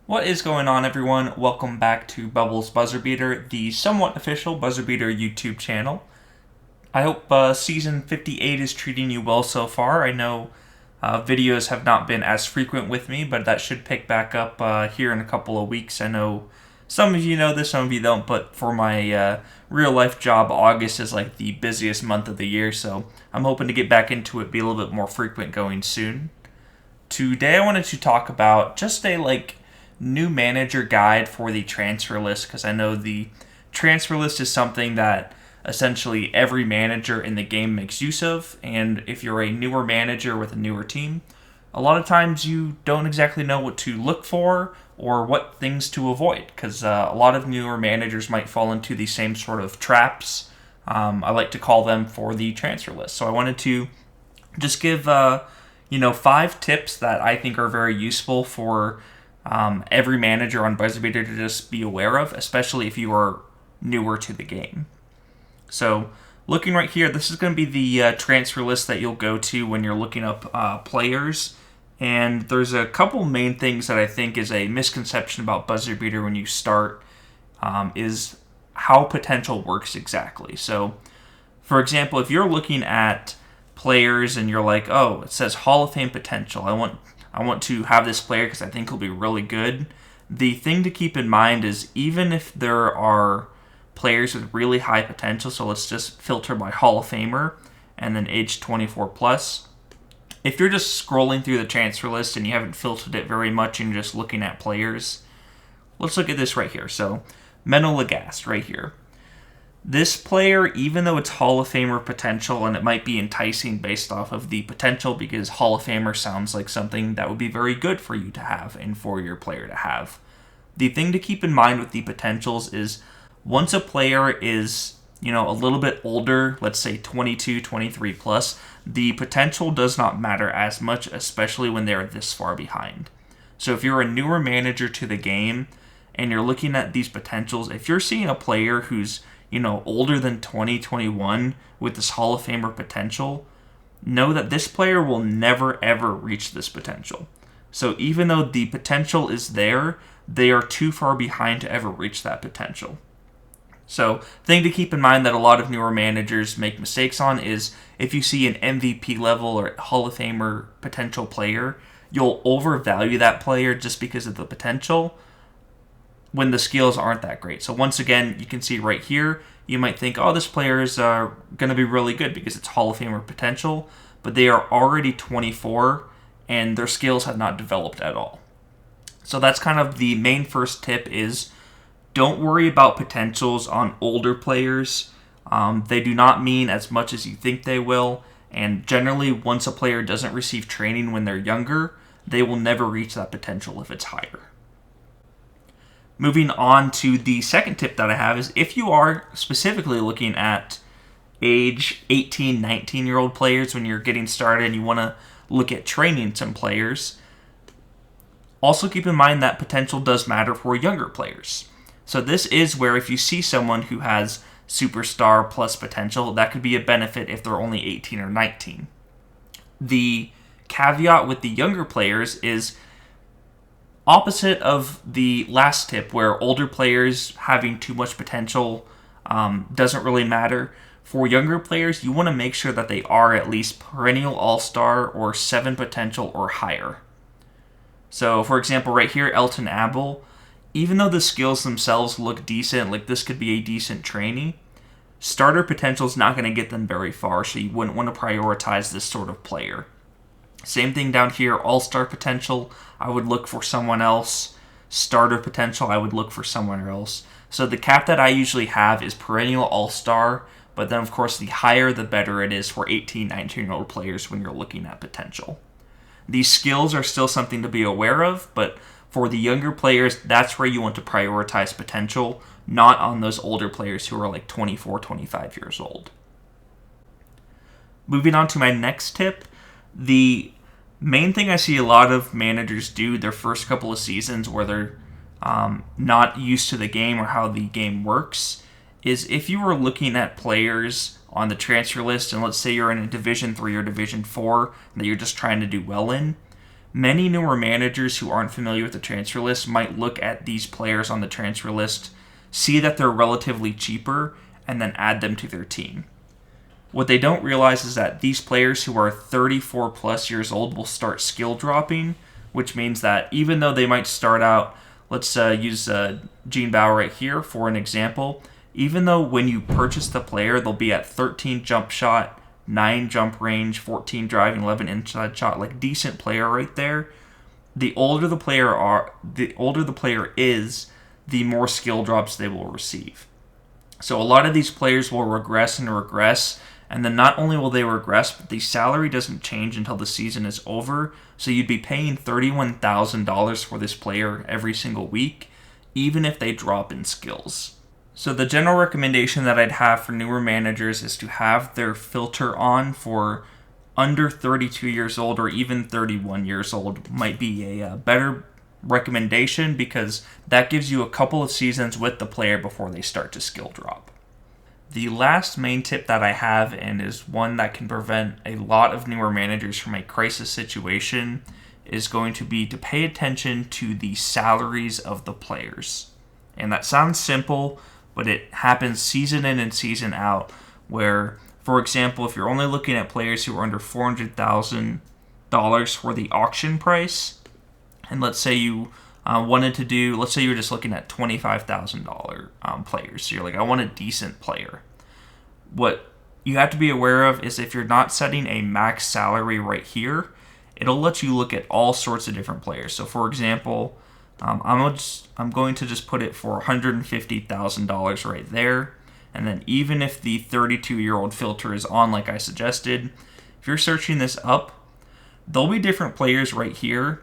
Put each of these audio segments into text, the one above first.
What is going on, everyone? Welcome back to Bubbles BuzzerBeater, the somewhat official BuzzerBeater YouTube channel. I hope Season 58 is treating you well so far. I know videos have not been as frequent with me, but that should pick back up here in a couple of weeks. I know some of you know this, some of you don't, but for my real-life job, August is like the busiest month of the year, so I'm hoping to get back into it, be a little bit more frequent going soon. Today I wanted to talk about just a new manager guide for the transfer list, because I know the transfer list is something that essentially every manager in the game makes use of, and if you're a newer manager with a newer team, a lot of times you don't exactly know what to look for or what things to avoid, because a lot of newer managers might fall into the same sort of traps. I like to call them for the transfer list. So I wanted to just give 5 tips that I think are very useful for every manager on BuzzerBeater to just be aware of, especially if you are newer to the game. So, looking right here, this is going to be the transfer list that you'll go to when you're looking up players. And there's a couple main things that I think is a misconception about BuzzerBeater when you start, is how potential works exactly. So, for example, if you're looking at players and you're like, oh, it says Hall of Fame potential, I want to have this player because I think he'll be really good. The thing to keep in mind is even if there are players with really high potential, so let's just filter by Hall of Famer and then age 24 plus. If you're just scrolling through the transfer list and you haven't filtered it very much and you're just looking at players, let's look at this right here. So Menno Lagast right here. This player, even though it's Hall of Famer potential, and it might be enticing based off of the potential because Hall of Famer sounds like something that would be very good for you to have and for your player to have. The thing to keep in mind with the potentials is once a player is, a little bit older, let's say 22, 23 plus, the potential does not matter as much, especially when they're this far behind. So if you're a newer manager to the game and you're looking at these potentials, if you're seeing a player who's older than 2021 with this Hall of Famer potential, know that this player will never ever reach this potential. So even though the potential is there, they are too far behind to ever reach that potential. So thing to keep in mind that a lot of newer managers make mistakes on is if you see an MVP level or Hall of Famer potential player, you'll overvalue that player just because of the potential when the skills aren't that great. So once again, you can see right here, you might think, oh, this player is going to be really good because it's Hall of Famer potential, but they are already 24 and their skills have not developed at all. So that's kind of the main first tip is don't worry about potentials on older players. They do not mean as much as you think they will, and generally once a player doesn't receive training when they're younger, they will never reach that potential if it's higher. Moving on to the second tip that I have is if you are specifically looking at age 18, 19-year-old players when you're getting started and you want to look at training some players, also keep in mind that potential does matter for younger players. So this is where if you see someone who has superstar plus potential, that could be a benefit if they're only 18 or 19. The caveat with the younger players is opposite of the last tip where older players having too much potential doesn't really matter. For younger players, you want to make sure that they are at least perennial all-star or 7 potential or higher. So for example right here, Elton Abel, even though the skills themselves look decent, like this could be a decent trainee, starter potential is not going to get them very far, so you wouldn't want to prioritize this sort of player. Same thing down here, all-star potential, I would look for someone else. Starter potential, I would look for someone else. So the cap that I usually have is perennial all-star, but then of course the higher the better it is for 18, 19-year-old players when you're looking at potential. These skills are still something to be aware of, but for the younger players, that's where you want to prioritize potential, not on those older players who are like 24, 25 years old. Moving on to my next tip, the main thing I see a lot of managers do their first couple of seasons where they're not used to the game or how the game works is if you were looking at players on the transfer list, and let's say you're in a Division 3 or Division 4 that you're just trying to do well in, many newer managers who aren't familiar with the transfer list might look at these players on the transfer list, see that they're relatively cheaper, and then add them to their team. What they don't realize is that these players who are 34 plus years old will start skill dropping, which means that even though they might start out, let's use Gene Bauer right here for an example, even though when you purchase the player, they'll be at 13 jump shot, 9 jump range, 14 driving, 11 inside shot, like decent player right there. The older the player is, the more skill drops they will receive. So a lot of these players will regress, and then not only will they regress, but the salary doesn't change until the season is over. So you'd be paying $31,000 for this player every single week, even if they drop in skills. So the general recommendation that I'd have for newer managers is to have their filter on for under 32 years old or even 31 years old might be a better recommendation, because that gives you a couple of seasons with the player before they start to skill drop. The last main tip that I have, and is one that can prevent a lot of newer managers from a crisis situation, is going to be to pay attention to the salaries of the players. And that sounds simple, but it happens season in and season out, where, for example, if you're only looking at players who are under $400,000 for the auction price, and let's say you let's say you were just looking at $25,000 players. So you're like, I want a decent player. What you have to be aware of is if you're not setting a max salary right here, it'll let you look at all sorts of different players. So for example, I'm going to just put it for $150,000 right there. And then even if the 32-year-old filter is on like I suggested, if you're searching this up, there'll be different players right here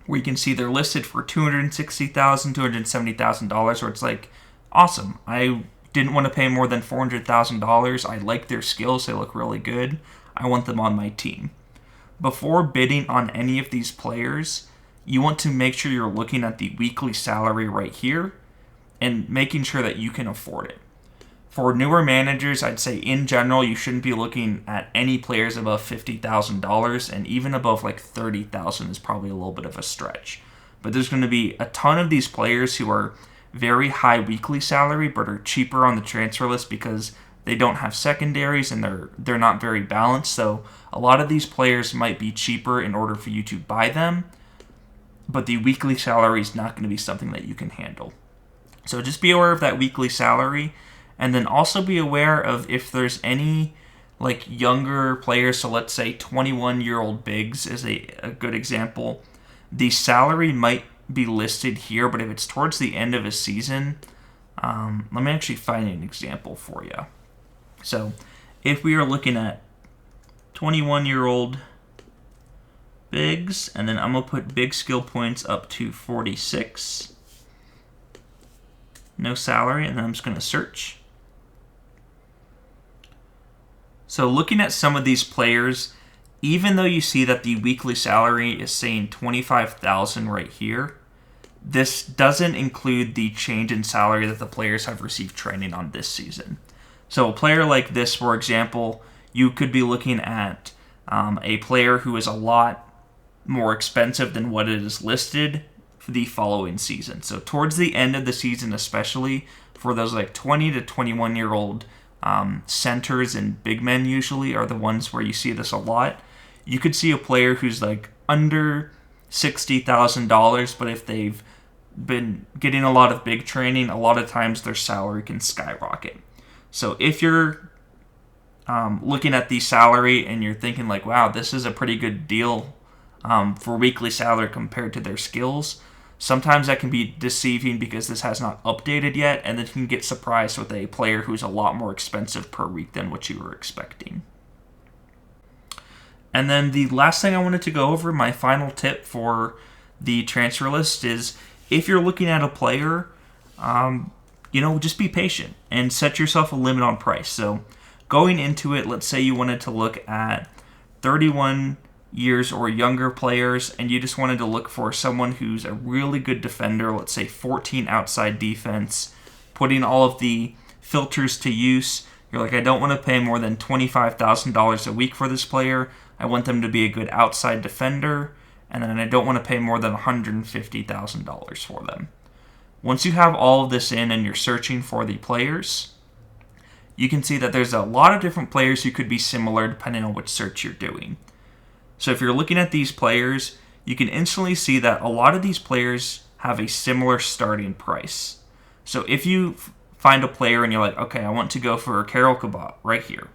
where you can see they're listed for $260,000, $270,000, where it's like, awesome, I didn't want to pay more than $400,000. I like their skills, they look really good. I want them on my team. Before bidding on any of these players, you want to make sure you're looking at the weekly salary right here and making sure that you can afford it. For newer managers, I'd say in general, you shouldn't be looking at any players above $50,000, and even above like $30,000 is probably a little bit of a stretch. But there's going to be a ton of these players who are very high weekly salary, but are cheaper on the transfer list because they don't have secondaries and they're not very balanced. So a lot of these players might be cheaper in order for you to buy them, but the weekly salary is not going to be something that you can handle. So just be aware of that weekly salary. And then also be aware of if there's any like younger players, so let's say 21-year-old bigs is a good example. The salary might be listed here, but if it's towards the end of a season, let me actually find an example for you. So if we are looking at 21-year-old bigs, and then I'm going to put big skill points up to 46. No salary, and then I'm just going to search. So looking at some of these players, even though you see that the weekly salary is saying $25,000 right here, this doesn't include the change in salary that the players have received training on this season. So a player like this, for example, you could be looking at a player who is a lot more expensive than what it is listed for the following season. So towards the end of the season, especially for those like 20 to 21-year-old centers and big men usually are the ones where you see this a lot. You could see a player who's like under $60,000, but if they've been getting a lot of big training, a lot of times their salary can skyrocket. So if you're looking at the salary and you're thinking like, wow, this is a pretty good deal for weekly salary compared to their skills, sometimes that can be deceiving because this has not updated yet, and then you can get surprised with a player who's a lot more expensive per week than what you were expecting. And then the last thing I wanted to go over, my final tip for the transfer list, is if you're looking at a player, just be patient and set yourself a limit on price. So going into it, let's say you wanted to look at 31 years or younger players, and you just wanted to look for someone who's a really good defender, let's say 14 outside defense, putting all of the filters to use. You're like, I don't want to pay more than $25,000 a week for this player. I want them to be a good outside defender. And then I don't want to pay more than $150,000 for them. Once you have all of this in and you're searching for the players, you can see that there's a lot of different players who could be similar depending on which search you're doing. So if you're looking at these players, you can instantly see that a lot of these players have a similar starting price. So if you find a player and you're like, okay, I want to go for Karel Kabat right here.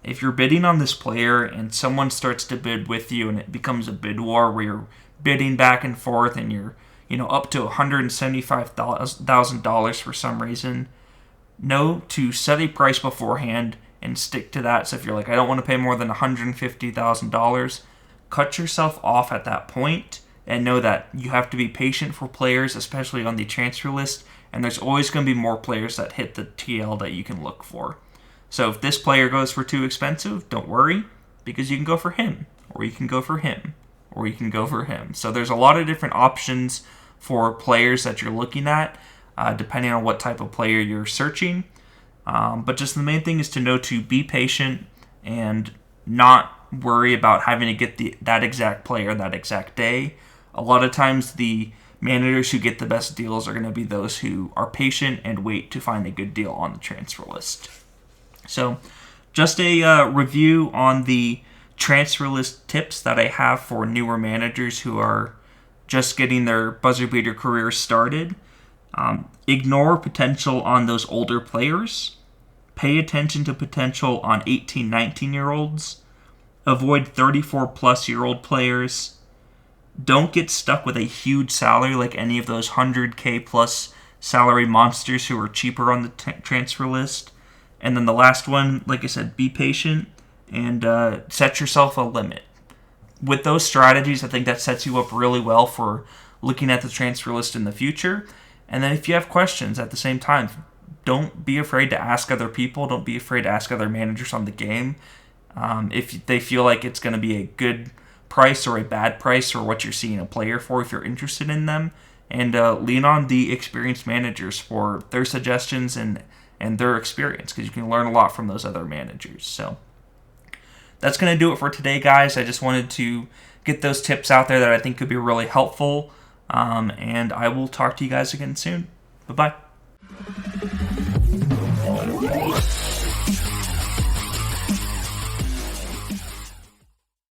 If you're bidding on this player and someone starts to bid with you and it becomes a bid war where you're bidding back and forth and you're up to $175,000 for some reason, know to set a price beforehand and stick to that. So if you're like, I don't want to pay more than $150,000, cut yourself off at that point and know that you have to be patient for players, especially on the transfer list, and there's always going to be more players that hit the TL that you can look for. So if this player goes for too expensive, don't worry, because you can go for him, or you can go for him, or you can go for him. So there's a lot of different options for players that you're looking at, depending on what type of player you're searching. But just the main thing is to know to be patient and not worry about having to get that exact player that exact day. A lot of times the managers who get the best deals are going to be those who are patient and wait to find a good deal on the transfer list. So just a review on the transfer list tips that I have for newer managers who are just getting their buzzer beater career started. Ignore potential on those older players. Pay attention to potential on 18, 19-year-olds. Avoid 34-plus-year-old players. Don't get stuck with a huge salary like any of those 100K plus salary monsters who are cheaper on the transfer list. And then the last one, like I said, be patient and set yourself a limit. With those strategies, I think that sets you up really well for looking at the transfer list in the future. And then if you have questions at the same time, don't be afraid to ask other people. Don't be afraid to ask other managers on the game. If they feel like it's going to be a good price or a bad price or what you're seeing a player for, if you're interested in them. And lean on the experienced managers for their suggestions and their experience, because you can learn a lot from those other managers. So that's going to do it for today, guys. I just wanted to get those tips out there that I think could be really helpful. And I will talk to you guys again soon. Bye-bye.